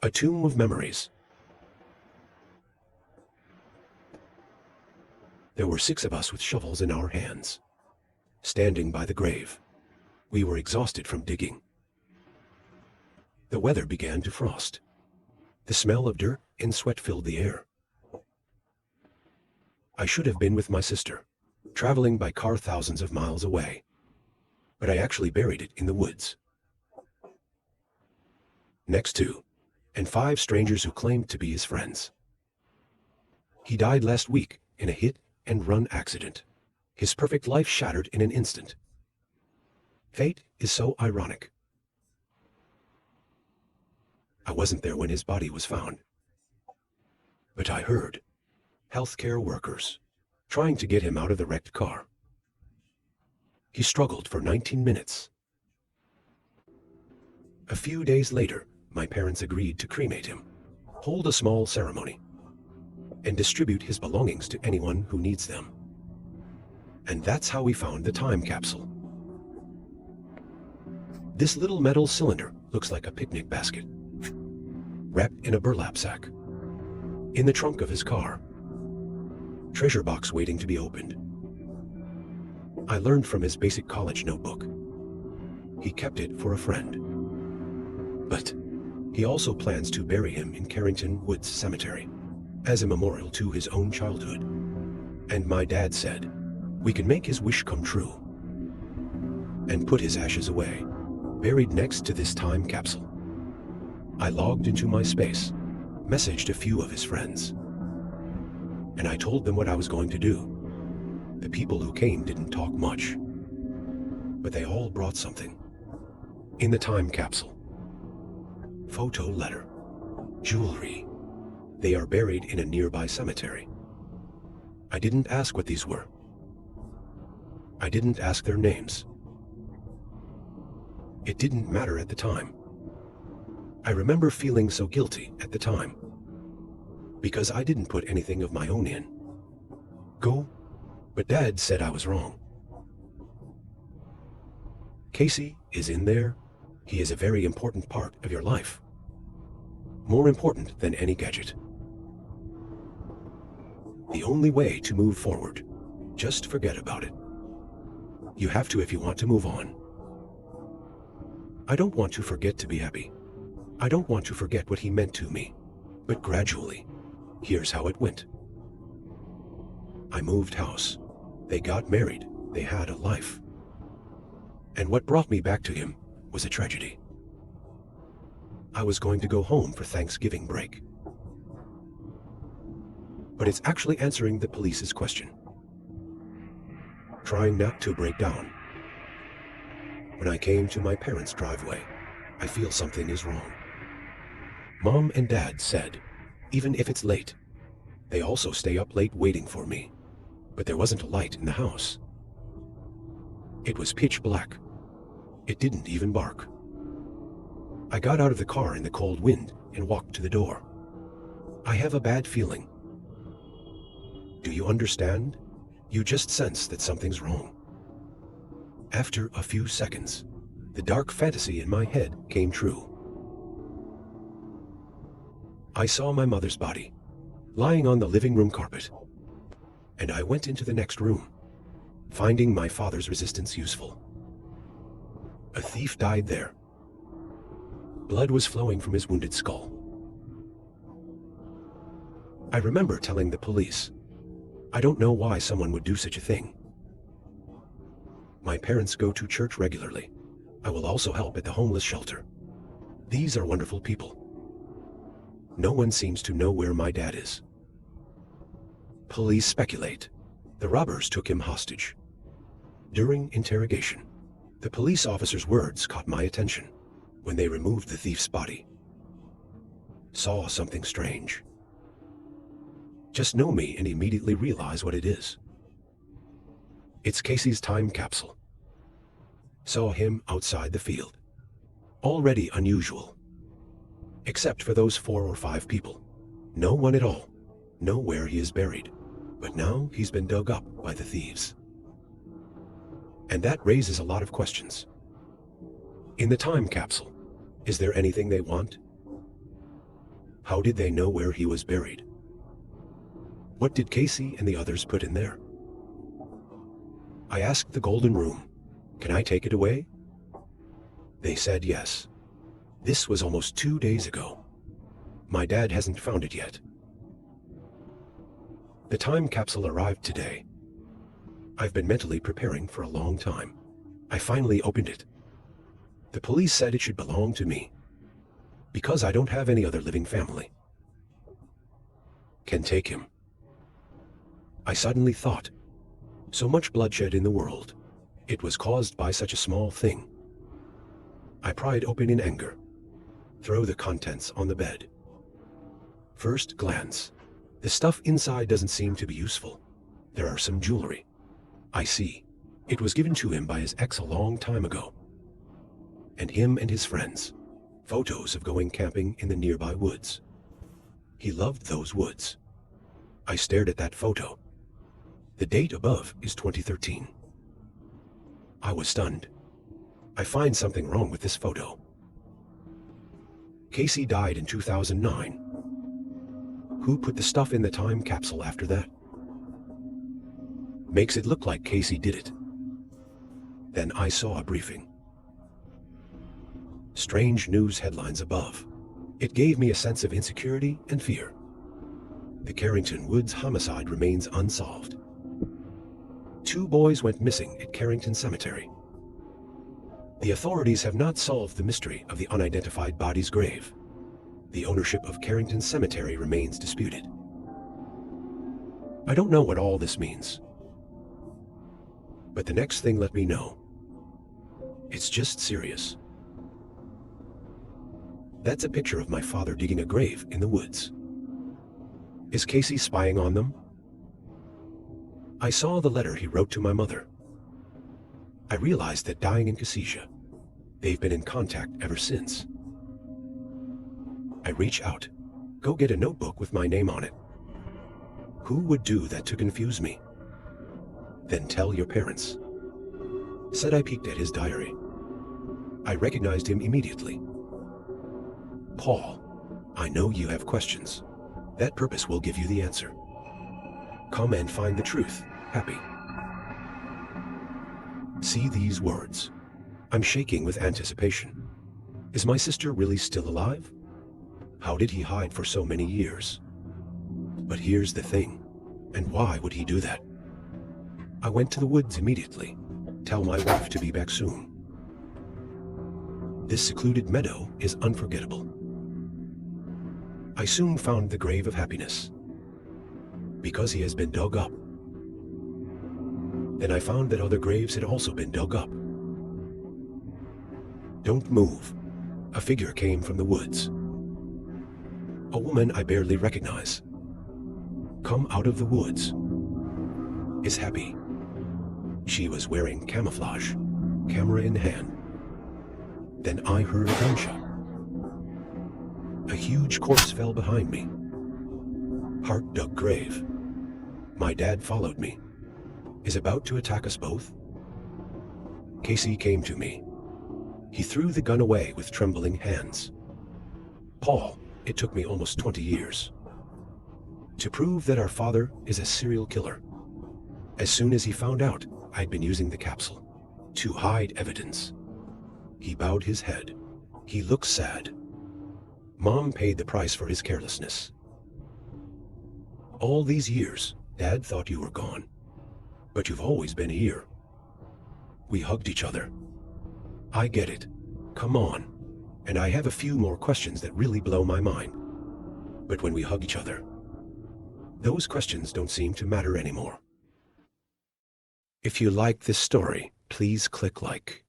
A tomb of memories. There were 6 of us with shovels in our hands, standing by the grave. We were exhausted from digging. The weather began to frost. The smell of dirt and sweat filled the air. I should have been with my sister, traveling by car thousands of miles away, but I actually buried it in the woods. Next to, and 5 strangers who claimed to be his friends. He died last week in a hit-and-run accident. His perfect life shattered in an instant. Fate is so ironic. I wasn't there when his body was found, but I heard healthcare workers trying to get him out of the wrecked car. He struggled for 19 minutes. A few days later, my parents agreed to cremate him, hold a small ceremony, and distribute his belongings to anyone who needs them. And that's how we found the time capsule. This little metal cylinder looks like a picnic basket, wrapped in a burlap sack. In the trunk of his car, treasure box waiting to be opened. I learned from his basic college notebook. He kept it for a friend. But he also plans to bury him in Carrington Woods Cemetery as a memorial to his own childhood. And my dad said, we can make his wish come true and put his ashes away, buried next to this time capsule. I logged into my space, messaged a few of his friends, and I told them what I was going to do. The people who came didn't talk much, but they all brought something. In the time capsule, photo letter, jewelry. They are buried in a nearby cemetery. I didn't ask what these were. I didn't ask their names. It didn't matter at the time. I remember feeling so guilty at the time, because I didn't put anything of my own in. But Dad said I was wrong. Casey is in there. He is a very important part of your life. More important than any gadget. The only way to move forward, just forget about it. You have to if you want to move on. I don't want to forget to be happy. I don't want to forget what he meant to me. But gradually, here's how it went. I moved house. They got married. They had a life. And what brought me back to him was a tragedy. I was going to go home for Thanksgiving break. But it's actually answering the police's question. Trying not to break down. When I came to my parents' driveway, I feel something is wrong. Mom and Dad said, even if it's late, they also stay up late waiting for me. But there wasn't a light in the house. It was pitch black. It didn't even bark. I got out of the car in the cold wind and walked to the door. I have a bad feeling. Do you understand? You just sense that something's wrong. After a few seconds, the dark fantasy in my head came true. I saw my mother's body, lying on the living room carpet, and I went into the next room, finding my father's resistance useful. A thief died there. Blood was flowing from his wounded skull. I remember telling the police, I don't know why someone would do such a thing. My parents go to church regularly. I will also help at the homeless shelter. These are wonderful people. No one seems to know where my dad is. Police speculate. The robbers took him hostage. During interrogation, the police officer's words caught my attention when they removed the thief's body. Saw something strange. Just know me and immediately realize what it is. It's Casey's time capsule. Saw him outside the field. Already unusual. Except for those 4 or 5 people. No one at all know where he is buried. But now he's been dug up by the thieves. And that raises a lot of questions. In the time capsule, is there anything they want? How did they know where he was buried? What did Casey and the others put in there? I asked the Golden Room, "Can I take it away?" They said yes. This was almost 2 days ago. My dad hasn't found it yet. The time capsule arrived today. I've been mentally preparing for a long time. I finally opened it. The police said it should belong to me, because I don't have any other living family. Can take him. I suddenly thought, so much bloodshed in the world. It was caused by such a small thing. I pried open in anger. Throw the contents on the bed. First glance. The stuff inside doesn't seem to be useful. There are some jewelry. I see. It was given to him by his ex a long time ago. And him and his friends. Photos of going camping in the nearby woods. He loved those woods. I stared at that photo. The date above is 2013. I was stunned. I find something wrong with this photo. Casey died in 2009. Who put the stuff in the time capsule after that? Makes it look like Casey did it. Then I saw a briefing. Strange news headlines above. It gave me a sense of insecurity and fear. The Carrington Woods homicide remains unsolved. 2 boys went missing at Carrington Cemetery. The authorities have not solved the mystery of the unidentified body's grave. The ownership of Carrington Cemetery remains disputed. I don't know what all this means. But the next thing let me know. It's just serious. That's a picture of my father digging a grave in the woods. Is Casey spying on them? I saw the letter he wrote to my mother. I realized that dying in Cassia, they've been in contact ever since. I reach out, go get a notebook with my name on it. Who would do that to confuse me? Then tell your parents. Said I peeked at his diary. I recognized him immediately. Paul, I know you have questions. That purpose will give you the answer. Come and find the truth. Happy. See these words. I'm shaking with anticipation. Is my sister really still alive? How did he hide for so many years? But here's the thing. And why would he do that? I went to the woods immediately. Tell my wife to be back soon. This secluded meadow is unforgettable. I soon found the grave of happiness. Because he has been dug up. Then I found that other graves had also been dug up. Don't move. A figure came from the woods. A woman I barely recognize. Come out of the woods. Is happy. She was wearing camouflage, camera in hand. Then I heard a gunshot. A huge corpse fell behind me. Heart-dug grave. My dad followed me. Is about to attack us both. Casey came to me. He threw the gun away with trembling hands. Paul, it took me almost 20 years to prove that our father is a serial killer. As soon as he found out I'd been using the capsule to hide evidence, he bowed his head. He looked sad. Mom paid the price for his carelessness. All these years, Dad thought you were gone, but you've always been here. We hugged each other. I get it. Come on. And I have a few more questions that really blow my mind. But when we hug each other, those questions don't seem to matter anymore. If you like this story, please click like.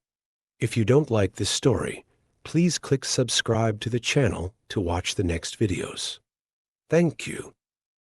If you don't like this story, please click subscribe to the channel to watch the next videos. Thank you.